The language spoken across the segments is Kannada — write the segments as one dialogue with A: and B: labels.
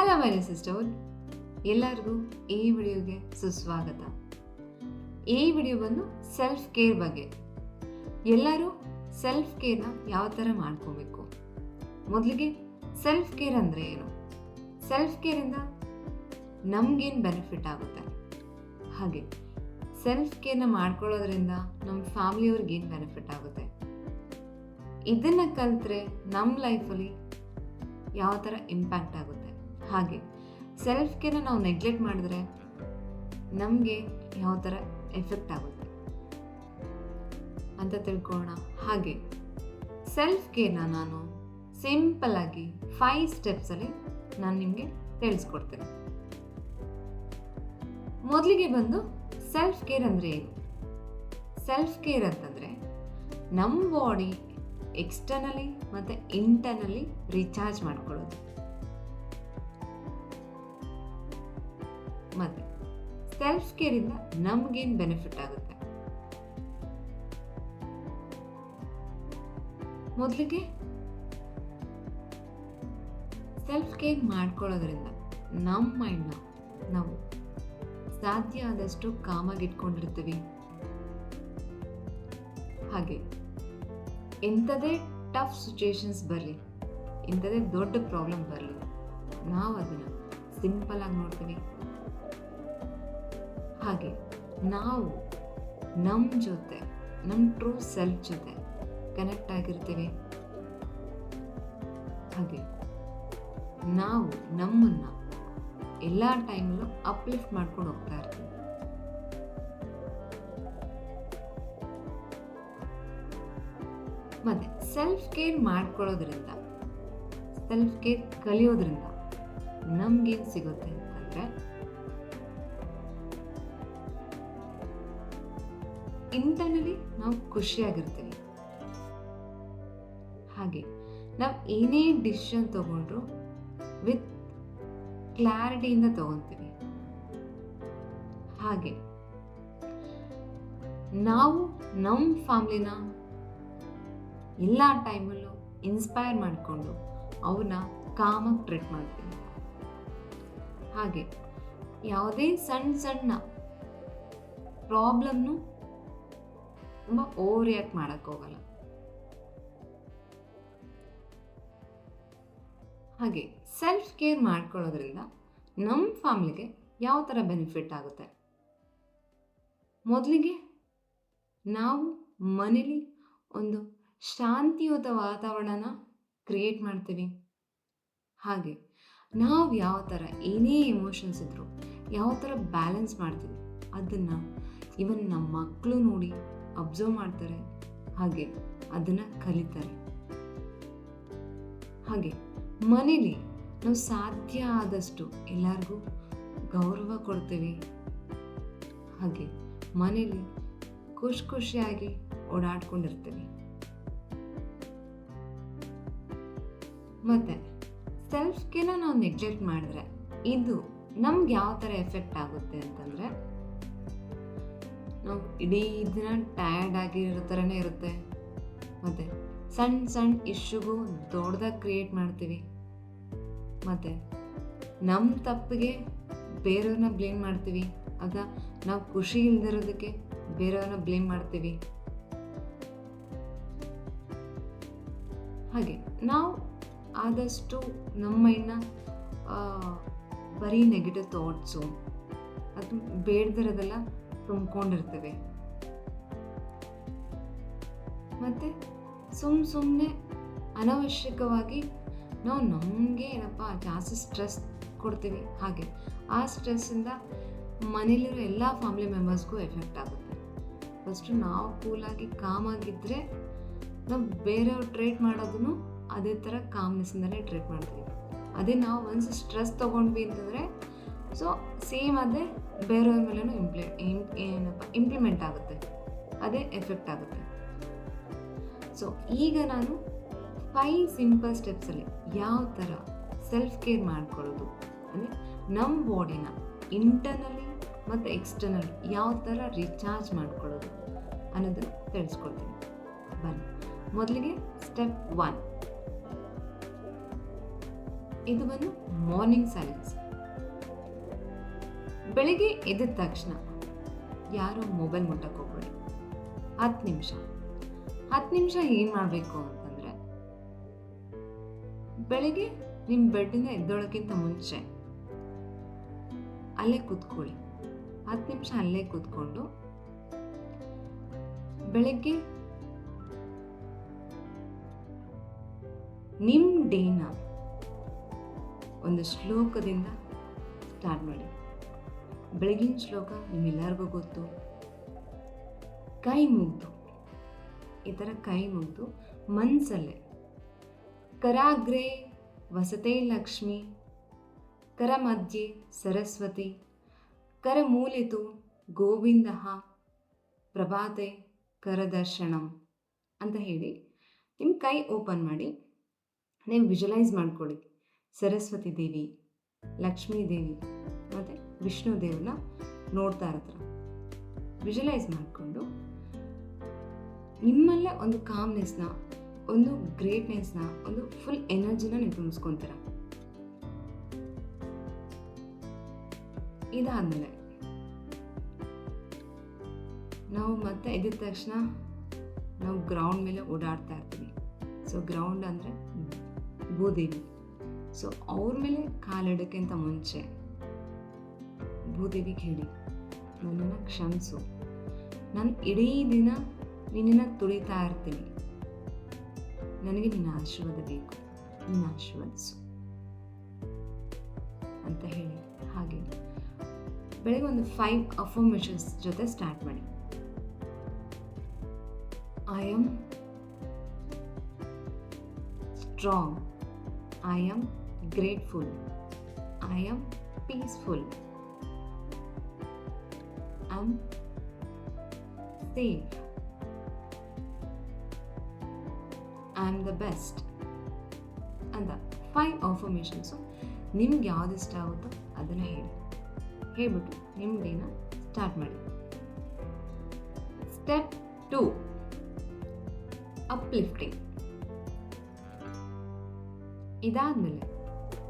A: ಹಲೋ ಮೈ ಸಿಸ್ಟರ್, ಎಲ್ಲರಿಗೂ ಈ ವಿಡಿಯೋಗೆ ಸುಸ್ವಾಗತ. ಈ ವಿಡಿಯೋ ಬಂದು ಸೆಲ್ಫ್ ಕೇರ್ ಬಗ್ಗೆ. ಎಲ್ಲರೂ ಸೆಲ್ಫ್ ಕೇರ್ನ ಯಾವ ಥರ ಮಾಡ್ಕೋಬೇಕು? ಮೊದಲಿಗೆ ಸೆಲ್ಫ್ ಕೇರ್ ಅಂದರೆ ಏನು? ಸೆಲ್ಫ್ ಕೇರಿಂದ ನಮಗೇನು ಬೆನಿಫಿಟ್ ಆಗುತ್ತೆ, ಹಾಗೆ ಸೆಲ್ಫ್ ಕೇರ್ನ ಮಾಡ್ಕೊಳ್ಳೋದ್ರಿಂದ ನಮ್ಮ ಫ್ಯಾಮಿಲಿಯವ್ರಿಗೆ ಏನು ಬೆನಿಫಿಟ್ ಆಗುತ್ತೆ, ಇದನ್ನು ಕಲಿತ್ರೆ ನಮ್ಮ ಲೈಫಲ್ಲಿ ಯಾವ ಥರ ಇಂಪ್ಯಾಕ್ಟ್ ಆಗುತ್ತೆ, ಹಾಗೆ ಸೆಲ್ಫ್ ಕೇರ್ನ ನಾವು ನೆಗ್ಲೆಕ್ಟ್ ಮಾಡಿದ್ರೆ ನಮಗೆ ಯಾವ ಥರ ಎಫೆಕ್ಟ್ ಆಗುತ್ತೆ ಅಂತ ತಿಳ್ಕೊಳ್ಳೋಣ. ಹಾಗೆ ಸೆಲ್ಫ್ ಕೇರ್ನ ನಾನು ಸಿಂಪಲ್ ಆಗಿ 5 ಸ್ಟೆಪ್ಸಲ್ಲಿ ನಾನು ನಿಮಗೆ ತಿಳಿಸ್ಕೊಡ್ತೇನೆ. ಮೊದಲಿಗೆ ಬಂದು ಸೆಲ್ಫ್ ಕೇರ್ ಅಂದರೆ ಏನು? ಸೆಲ್ಫ್ ಕೇರ್ ಅಂತಂದರೆ ನಮ್ಮ ಬಾಡಿ ಎಕ್ಸ್ಟರ್ನಲಿ ಮತ್ತು ಇಂಟರ್ನಲಿ ರೀಚಾರ್ಜ್ ಮಾಡ್ಕೊಳ್ಳೋದು. ಮತ್ತು ಸೆಲ್ಫ್ ಕೇರಿಂದ ನಮಗೇನು ಬೆನಿಫಿಟ್ ಆಗುತ್ತೆ? ಮೊದಲಿಗೆ ಸೆಲ್ಫ್ ಕೇರ್ ಮಾಡ್ಕೊಳ್ಳೋದ್ರಿಂದ ನಮ್ಮ ಮೈಂಡ್ನ ನಾವು ಸಾಧ್ಯ ಆದಷ್ಟು ಕಾಮಾಗಿ ಇಟ್ಕೊಂಡಿರ್ತೀವಿ. ಹಾಗೆ ಎಂಥದೇ ಟಫ್ ಸಿಚುಯೇಷನ್ಸ್ ಬರಲಿ, ಎಂಥದೇ ದೊಡ್ಡ ಪ್ರಾಬ್ಲಮ್ ಬರಲಿ, ನಾವು ಅದನ್ನು ಸಿಂಪಲ್ ಆಗಿ ನೋಡ್ತೀವಿ. ಹಾಗೆ ನಾವು ನಮ್ಮ ಜೊತೆ, ನಮ್ಮ ಟ್ರೂ ಸೆಲ್ಫ್ ಜೊತೆ ಕನೆಕ್ಟ್ ಆಗಿರ್ತೀವಿ. ಹಾಗೆ ನಾವು ನಮ್ಮನ್ನು ಎಲ್ಲ ಟೈಮಲ್ಲೂ ಅಪ್ಲಿಫ್ಟ್ ಮಾಡ್ಕೊಂಡು ಹೋಗ್ತಾ ಇರ್ತೀವಿ. ಮತ್ತೆ ಸೆಲ್ಫ್ ಕೇರ್ ಮಾಡ್ಕೊಳ್ಳೋದ್ರಿಂದ, ಸೆಲ್ಫ್ ಕೇರ್ ಕಲಿಯೋದ್ರಿಂದ ನಮ್ಗೇನು ಸಿಗುತ್ತೆ ಅಂತಂದರೆ, ಇಂಟರ್ನಲಿ ನಾವು ಖುಷಿಯಾಗಿರ್ತೀವಿ. ಹಾಗೆ ನಾವು ಏನೇ ಡಿಸಿಷನ್ ತಗೊಂಡ್ರು ವಿತ್ ಕ್ಲಾರಿಟಿಯಿಂದ ತಗೊತೀವಿ. ಹಾಗೆ ನಾವು ನಮ್ಮ ಫ್ಯಾಮಿಲಿನ ಎಲ್ಲ ಟೈಮಲ್ಲೂ ಇನ್ಸ್ಪೈರ್ ಮಾಡಿಕೊಂಡು ಅವನ್ನ ಕಾಮಾಗಿ ಟ್ರೀಟ್ ಮಾಡ್ತೀವಿ. ಹಾಗೆ ಯಾವುದೇ ಸಣ್ಣ ಸಣ್ಣ ಪ್ರಾಬ್ಲಮ್ನು ತುಂಬ ಓವರ್ ರಿಯಾಕ್ಟ್ ಮಾಡೋಕ್ಕೋಗಲ್ಲ. ಹಾಗೆ ಸೆಲ್ಫ್ ಕೇರ್ ಮಾಡ್ಕೊಳ್ಳೋದ್ರಿಂದ ನಮ್ಮ ಫ್ಯಾಮಿಲಿಗೆ ಯಾವ ಥರ ಬೆನಿಫಿಟ್ ಆಗುತ್ತೆ? ಮೊದಲಿಗೆ ನಾವು ಮನೇಲಿ ಒಂದು ಶಾಂತಿಯುತ ವಾತಾವರಣನ ಕ್ರಿಯೇಟ್ ಮಾಡ್ತೀವಿ. ಹಾಗೆ ನಾವು ಯಾವ ಥರ ಏನೇ ಎಮೋಷನ್ಸ್ ಇದ್ದರೂ ಯಾವ ಥರ ಬ್ಯಾಲೆನ್ಸ್ ಮಾಡ್ತೀವಿ ಅದನ್ನು ಇವನ್ ನಮ್ಮ ಮಕ್ಕಳು ನೋಡಿ ಅಬ್ಸರ್ವ್ ಮಾಡ್ತಾರೆ. ಹಾಗೆ ಅದನ್ನು ಕಲಿತಾರೆ. ಹಾಗೆ ಮನೇಲಿ ನಾವು ಸಾಧ್ಯ ಆದಷ್ಟು ಎಲ್ಲರಿಗೂ ಗೌರವ ಕೊಡ್ತೀವಿ. ಹಾಗೆ ಮನೇಲಿ ಖುಷಿಯಾಗಿ ಓಡಾಡ್ಕೊಂಡಿರ್ತೀವಿ. ಮತ್ತು ಸೆಲ್ಫ್ ಕೇರ್ನ ನಾವು ನೆಗ್ಲೆಕ್ಟ್ ಮಾಡಿದ್ರೆ ಇದು ನಮ್ಗೆ ಯಾವ ಥರ ಎಫೆಕ್ಟ್ ಆಗುತ್ತೆ ಅಂತಂದರೆ, ನಾವು ಇಡೀ ದಿನ ಟಯರ್ಡ್ ಆಗಿರೋ ಥರನೇ ಇರುತ್ತೆ. ಮತ್ತು ಸಣ್ಣ ಸಣ್ಣ ಇಶ್ಯೂಗೂ ದೊಡ್ಡದಾಗಿ ಕ್ರಿಯೇಟ್ ಮಾಡ್ತೀವಿ. ಮತ್ತು ನಮ್ಮ ತಪ್ಪಿಗೆ ಬೇರೆಯವ್ರನ್ನ ಬ್ಲೇಮ್ ಮಾಡ್ತೀವಿ. ಆಗ ನಾವು ಖುಷಿ ಇಲ್ದಿರೋದಕ್ಕೆ ಬೇರೆಯವ್ರನ್ನ ಬ್ಲೇಮ್ ಮಾಡ್ತೀವಿ. ಹಾಗೆ ನಾವು ಆದಷ್ಟು ನಮ್ಮ ಮೈಂಡ್ನ ಬರೀ ನೆಗೆಟಿವ್ ಥಾಟ್ಸು ಅದು ಬೇಡದಿರೋದೆಲ್ಲ ತುಂಬಿಕೊಂಡಿರ್ತೇವೆ. ಮತ್ತು ಸುಮ್ಮನೆ ಅನವಶ್ಯಕವಾಗಿ ನಾವು ನಮಗೆ ಜಾಸ್ತಿ ಸ್ಟ್ರೆಸ್ ಕೊಡ್ತೀವಿ. ಹಾಗೆ ಆ ಸ್ಟ್ರೆಸ್ಸಿಂದ ಮನೇಲಿರೋ ಎಲ್ಲ ಫ್ಯಾಮಿಲಿ ಮೆಂಬರ್ಸ್ಗೂ ಎಫೆಕ್ಟ್ ಆಗುತ್ತೆ. ಫಸ್ಟು ನಾವು ಕೂಲಾಗಿ ಕಾಮಾಗಿದ್ದರೆ ನಾವು ಬೇರೆಯವ್ರು ಟ್ರೀಟ್ ಮಾಡೋದನ್ನು ಅದೇ ಥರ ಕಾಮ್ನೆಸ್ಸಿಂದಲೇ ಟ್ರೀಟ್ ಮಾಡ್ತೀವಿ. ಅದೇ ನಾವು ಒಂದು ಸ್ಟ್ರೆಸ್ ತೊಗೊಂಡ್ವಿ ಅಂತಂದರೆ ಸೊ ಸೇಮ್ ಅದೇ ಬೇರೆಯವ್ರ ಮೇಲೂ ಇಂಪ್ಲಿಮೆಂಟ್ ಆಗುತ್ತೆ, ಅದೇ ಎಫೆಕ್ಟ್ ಆಗುತ್ತೆ. ಸೊ ಈಗ ನಾನು 5 ಸಿಂಪಲ್ ಸ್ಟೆಪ್ಸಲ್ಲಿ ಯಾವ ಥರ ಸೆಲ್ಫ್ ಕೇರ್ ಮಾಡ್ಕೊಳ್ಳೋದು ಅಂದರೆ ನಮ್ಮ ಬಾಡಿನ ಇಂಟರ್ನಲಿ ಮತ್ತು ಎಕ್ಸ್ಟರ್ನಲಿ ಯಾವ ಥರ ರೀಚಾರ್ಜ್ ಮಾಡ್ಕೊಳ್ಳೋದು ಅನ್ನೋದನ್ನು ತಿಳಿಸ್ಕೊಡ್ತೀನಿ. ಬನ್ನಿ, ಮೊದಲಿಗೆ ಸ್ಟೆಪ್ 1. ಇದು ಬಂದು ಮಾರ್ನಿಂಗ್ ಸೈಲೆನ್ಸ್. ಬೆಳಿಗ್ಗೆ ಎದ್ದ ತಕ್ಷಣ ಯಾರು ಮೊಬೈಲ್ ಮುಟ್ಟಕ್ಕೆ ಹೋಗ್ಬೇಡಿ. 10 ನಿಮಿಷ ಏನು ಮಾಡಬೇಕು ಅಂತಂದರೆ, ಬೆಳಿಗ್ಗೆ ನಿಮ್ಮ ಬೆಡ್ಡಿಂದ ಎದ್ದೋಳಕ್ಕಿಂತ ಮುಂಚೆ ಅಲ್ಲೇ ಕೂತ್ಕೊಳ್ಳಿ. 10 ನಿಮಿಷ ಅಲ್ಲೇ ಕೂತ್ಕೊಂಡು ಬೆಳಗ್ಗೆ ನಿಮ್ಮ ಡೇನ ಒಂದು ಶ್ಲೋಕದಿಂದ ಸ್ಟಾರ್ಟ್ ಮಾಡಿ. ಬೆಳಗಿನ ಶ್ಲೋಕ ನಿಮ್ಮೆಲ್ಲರಿಗೂ ಗೊತ್ತು. ಕೈ ಮುಗ್ದು, ಈ ಥರ ಕೈ ಮುಗ್ದು ಮನಸ್ಸಲ್ಲೇ ಕರಾಗ್ರೆ ವಸತೆ ಲಕ್ಷ್ಮಿ, ಕರ ಮಧ್ಯೆ ಸರಸ್ವತಿ, ಕರಮೂಲಿತು ಗೋವಿಂದ ಪ್ರಭಾತೆ ಕರದರ್ಶನಂ ಅಂತ ಹೇಳಿ ನಿಮ್ಮ ಕೈ ಓಪನ್ ಮಾಡಿ ನೀವು ವಿಜುವಲೈಸ್ ಮಾಡ್ಕೊಳ್ಳಿ. ಸರಸ್ವತಿ ದೇವಿ, ಲಕ್ಷ್ಮೀ ದೇವಿ ಮತ್ತು ವಿಷ್ಣು ದೇವ್ರನ್ನ ನೋಡ್ತಾ ಇರ್ತಾರೆ. ವಿಜುವಲೈಸ್ ಮಾಡಿಕೊಂಡು ನಿಮ್ಮಲ್ಲೇ ಒಂದು ಕಾಮ್ನೆಸ್ನ, ಒಂದು ಗ್ರೇಟ್ನೆಸ್ನ, ಒಂದು ಫುಲ್ ಎನರ್ಜಿನ ನೀವು ತುಂಬಿಸ್ಕೊತೀರ. ಇದಾದಮೇಲೆ ನಾವು ಮತ್ತೆ ಎದ್ದ ತಕ್ಷಣ ನಾವು ಗ್ರೌಂಡ್ ಮೇಲೆ ಓಡಾಡ್ತಾ ಇರ್ತೀವಿ. ಸೊ ಗ್ರೌಂಡ್ ಅಂದರೆ ಭೂದೇವಿ. ಸೊ ಅವ್ರ ಮೇಲೆ ಕಾಲಿಡೋಕ್ಕಿಂತ ಮುಂಚೆ ಭೂದೇವಿಗೆ ಹೇಳಿ, ನನ್ನನ್ನು ಕ್ಷಮಿಸು, ನಾನು ಇಡೀ ದಿನ ನಿನ್ನನ್ನು ತುಳಿತಾ ಇರ್ತೀನಿ, ನನಗೆ ನಿನ್ನ ಆಶೀರ್ವಾದ ಬೇಕು, ನಿನ್ನ ಆಶೀರ್ವದಿಸು ಅಂತ ಹೇಳಿ. ಹಾಗೆ ಬೆಳಗ್ಗೆ ಒಂದು 5 ಅಫರ್ಮೇಷನ್ಸ್ ಜೊತೆ ಸ್ಟಾರ್ಟ್ ಮಾಡಿ. I am strong, I am grateful, I am peaceful, I am safe, I am the best ಅಂತ 5 ಅಫರ್ಮೇಷನ್ಸು ನಿಮ್ಗೆ ಯಾವ್ದು ಇಷ್ಟ ಆಗುತ್ತೋ ಅದನ್ನು ಹೇಳ್ಬಿಟ್ಟು ನಿಮ್ಮ ಡೇನ ಸ್ಟಾರ್ಟ್ ಮಾಡಿ. Step 2, uplifting. ಇದಾದಮೇಲೆ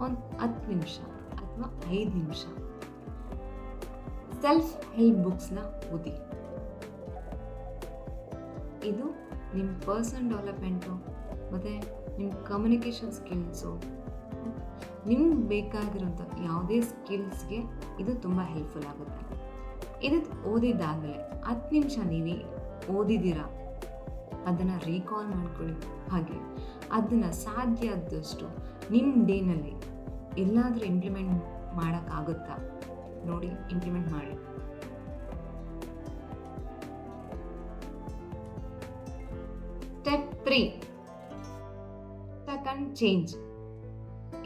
A: ಒಂದು 10 ನಿಮಿಷ ಅಥವಾ 5 ನಿಮಿಷ ಸೆಲ್ಫ್ ಹೆಲ್ಪ್ ಬುಕ್ಸ್ನ ಓದಿ. ಇದು ನಿಮ್ಮ ಪರ್ಸನಲ್ ಡೆವಲಪ್ಮೆಂಟು ಮತ್ತು ನಿಮ್ಮ ಕಮ್ಯುನಿಕೇಷನ್ ಸ್ಕಿಲ್ಸು, ನಿಮ್ಗೆ ಬೇಕಾಗಿರೋಂಥ ಯಾವುದೇ ಸ್ಕಿಲ್ಸ್ಗೆ ಇದು ತುಂಬ ಹೆಲ್ಪ್ಫುಲ್ ಆಗುತ್ತೆ. ಇದು ಓದಿದ್ದಾದಮೇಲೆ 10 ನಿಮಿಷ ನೀವೇ ಓದಿದ್ದೀರಾ ಅದನ್ನು ರೀಕಾಲ್ ಮಾಡ್ಕೊಳ್ಳಿ. ಹಾಗೆ ಅದನ್ನು ಸಾಧ್ಯ ಆದಷ್ಟು ನಿಮ್ಮ ಡೇನಲ್ಲಿ ಎಲ್ಲಾದರೂ ಇಂಪ್ಲಿಮೆಂಟ್ ಮಾಡೋಕ್ಕಾಗುತ್ತಾ ನೋಡಿ, ಇಂಪ್ಲಿಮೆಂಟ್ ಮಾಡಿ. Step 3, second change.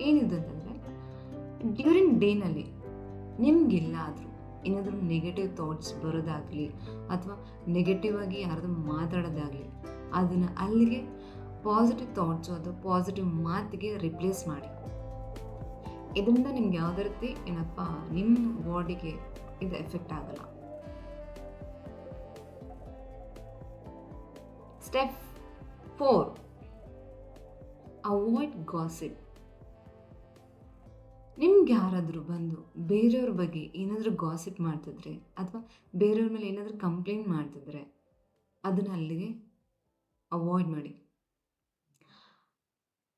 A: ಏನಿದೆ ಅಂತಂದರೆ, ಡ್ಯೂರಿಂಗ್ ಡೇನಲ್ಲಿ ನಿಮಗೆಲ್ಲಾದರೂ ಏನಾದರೂ ನೆಗೆಟಿವ್ ಥಾಟ್ಸ್ ಬರೋದಾಗಲಿ ಅಥವಾ ನೆಗೆಟಿವ್ ಆಗಿ ಯಾರ್ದು ಮಾತಾಡೋದಾಗಲಿ, ಅದನ್ನು ಅಲ್ಲಿಗೆ ಪಾಸಿಟಿವ್ ಥಾಟ್ಸು ಅಥವಾ ಪಾಸಿಟಿವ್ ಮಾತಿಗೆ ರಿಪ್ಲೇಸ್ ಮಾಡಿ. ಇದರಿಂದ ನಿಮ್ಗೆ ಯಾವುದೇ ರೀತಿ ನಿಮ್ಮ ಬಾಡಿಗೆ ಇದು ಎಫೆಕ್ಟ್ ಆಗಲ್ಲ. Step 4, avoid gossip. ನಿಮ್ಗೆ ಯಾರಾದರೂ ಬಂದು ಬೇರೆಯವ್ರ ಬಗ್ಗೆ ಏನಾದರೂ ಗಾಸಿಪ್ ಮಾಡ್ತಿದ್ರೆ ಅಥವಾ ಬೇರೆಯವ್ರ ಮೇಲೆ ಏನಾದರೂ ಕಂಪ್ಲೇಂಟ್ ಮಾಡ್ತಿದ್ರೆ ಅದನ್ನು ಅಲ್ಲಿಗೆ ಅವಾಯ್ಡ್ ಮಾಡಿ.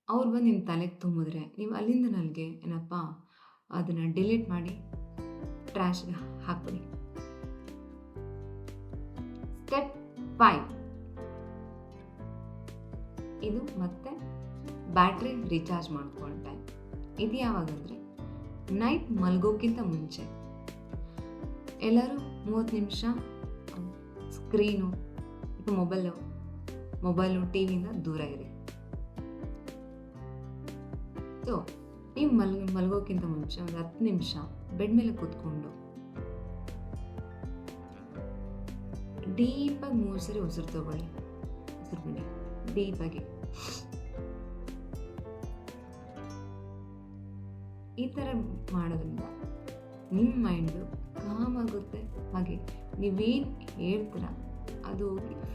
A: ಅವ್ರು ಬಂದು ನಿಮ್ಮ ತಲೆಗೆ ತುಂಬಿದ್ರೆ ನೀವು ಅಲ್ಲಿಂದ ನನಗೆ ಅದನ್ನು ಡಿಲೀಟ್ ಮಾಡಿ ಟ್ರ್ಯಾಶ್ಗೆ ಹಾಕ್ಬಿಡಿ. ಸ್ಟೆಪ್ 5, ಇದು ಮತ್ತೆ ಬ್ಯಾಟ್ರಿ ರೀಚಾರ್ಜ್ ಮಾಡ್ಕೊಳ್ಳೋ ಟೈಮ್. ಇದು ಯಾವಾಗಂದರೆ ನೈಟ್ ಮಲ್ಗೋಕ್ಕಿಂತ ಮುಂಚೆ ಎಲ್ಲರೂ 30 ನಿಮಿಷ ಸ್ಕ್ರೀನು, ಮೊಬೈಲು ಟಿವಿಯಿಂದ ದೂರ ಇರಿ. ಸೊ ನೀವು ಮಲ್ಗೋಕ್ಕಿಂತ ಮುಂಚೆ ಒಂದು 10 ನಿಮಿಷ ಬೆಡ್ ಮೇಲೆ ಕೂತ್ಕೊಂಡು ಡೀಪಾಗಿ 3 ಸರಿ ಉಸಿರು ತಗೊಳ್ಳಿ. ಉಸಿರು ಬಿಡಿ ಡೀಪಾಗಿ. ಈ ಥರ ಮಾಡೋದ್ರಿಂದ ನಿಮ್ಮ ಮೈಂಡು ಕಾಮ್ ಆಗುತ್ತೆ. ಹಾಗೆ ನೀವೇನು ಹೇಳ್ತೀರ ಅದು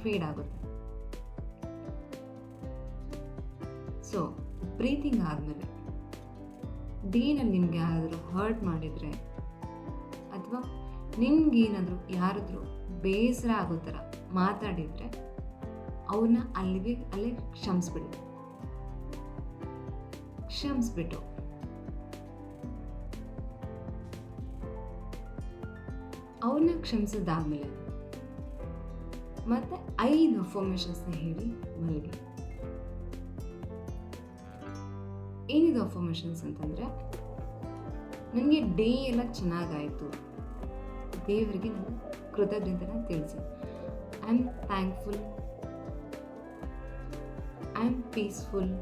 A: ಫೇಡ್ ಆಗುತ್ತೆ. ಸೊ ಬ್ರೀತಿಂಗ್ ಆದಮೇಲೆ ಡೇನಲ್ಲಿ ನಿಮ್ಗೆ ಯಾರಾದರೂ ಹರ್ಟ್ ಮಾಡಿದರೆ ಅಥವಾ ನಿಮ್ಗೇನಾದರೂ ಯಾರಾದರೂ ಬೇಸರ ಆಗೋ ಥರ ಮಾತಾಡಿದರೆ ಅವ್ರನ್ನ ಅಲ್ಲೇ ಕ್ಷಮಿಸ್ಬಿಟ್ಟು ಅವ್ರನ್ನ ಕ್ಷಮಿಸಿದಾದ್ಮೇಲೆ ಮತ್ತೆ 5 ಅಫರ್ಮೇಷನ್ಸ್ನ ಹೇಳಿ ಮಲಗಿ. ಏನಿದು ಅಫರ್ಮೇಷನ್ಸ್ ಅಂತಂದರೆ, ನನಗೆ ಡೇ ಎಲ್ಲ ಚೆನ್ನಾಗಾಯಿತು, ದೇವರಿಗೆ ನಾನು ಕೃತಜ್ಞತೆನ ತಿಳಿಸಿ, I am thankful, I am peaceful,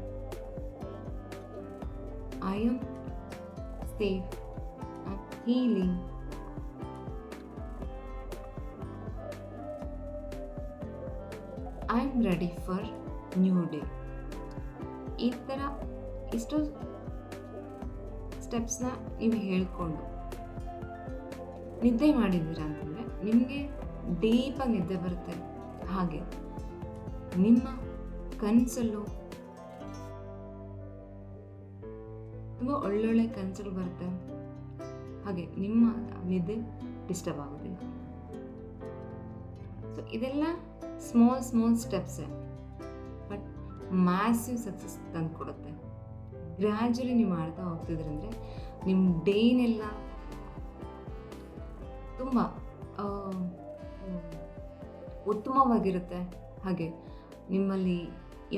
A: I am safe, I am healing, I am ready for new day. ಈ ಥರ ಇಷ್ಟು ಸ್ಟೆಪ್ಸ್ನ ನೀವು ಹೇಳ್ಕೊಂಡು ನಿದ್ದೆ ಮಾಡಿದ್ದೀರಾ ಅಂತಂದರೆ ನಿಮಗೆ ಡೀಪಾಗಿ ನಿದ್ದೆ ಬರುತ್ತೆ. ಹಾಗೆ ನಿಮ್ಮ ಕನಸಲ್ಲೂ ತುಂಬ ಒಳ್ಳೊಳ್ಳೆ ಕನಸುಗಳು ಬರುತ್ತೆ. ಹಾಗೆ ನಿಮ್ಮ ನಿದ್ದೆ ಡಿಸ್ಟರ್ಬ್ ಆಗೋದಿಲ್ಲ. ಸೊ ಇದೆಲ್ಲ ಸ್ಮಾಲ್ ಸ್ಟೆಪ್ಸೇ, ಬಟ್ ಮ್ಯಾಸಿವ್ ಸಕ್ಸಸ್ ತಂದು ಕೊಡುತ್ತೆ. ಗ್ರ್ಯಾಜುಲಿ ನೀವು ಮಾಡ್ತಾ ಹೋಗ್ತಿದ್ರಂದರೆ ನಿಮ್ಮ ಡೇನೆಲ್ಲ ತುಂಬ ಉತ್ತಮವಾಗಿರುತ್ತೆ. ಹಾಗೆ ನಿಮ್ಮಲ್ಲಿ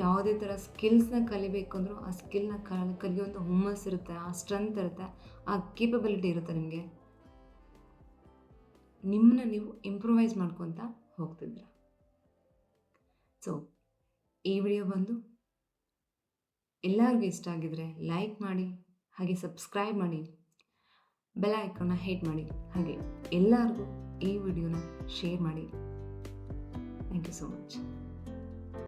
A: ಯಾವುದೇ ಥರ ಸ್ಕಿಲ್ಸ್ನ ಕಲಿಬೇಕು ಅಂದರೂ ಆ ಸ್ಕಿಲ್ನ ಕಲಿಯುವಂಥ ಹುಮ್ಮಸ್ಸಿರುತ್ತೆ, ಆ ಸ್ಟ್ರೆಂತ್ ಇರುತ್ತೆ, ಆ ಕೇಪಬಿಲಿಟಿ ಇರುತ್ತೆ. ನಿಮ್ಮನ್ನ ನೀವು ಇಂಪ್ರೂವೈಸ್ ಮಾಡ್ಕೊತ ಹೋಗ್ತಿದ್ರ. ಸೊ ಈ ವಿಡಿಯೋ ಬಂದು ಎಲ್ಲರಿಗೂ ಇಷ್ಟ ಆಗಿದ್ರೆ ಲೈಕ್ ಮಾಡಿ, ಹಾಗೆ ಸಬ್ಸ್ಕ್ರೈಬ್ ಮಾಡಿ, ಬೆಲ್ ಐಕಾನ್ನ ಹಿಟ್ ಮಾಡಿ, ಹಾಗೆ ಎಲ್ಲರಿಗೂ ಈ ವಿಡಿಯೋನ ಶೇರ್ ಮಾಡಿ. Thank you so much.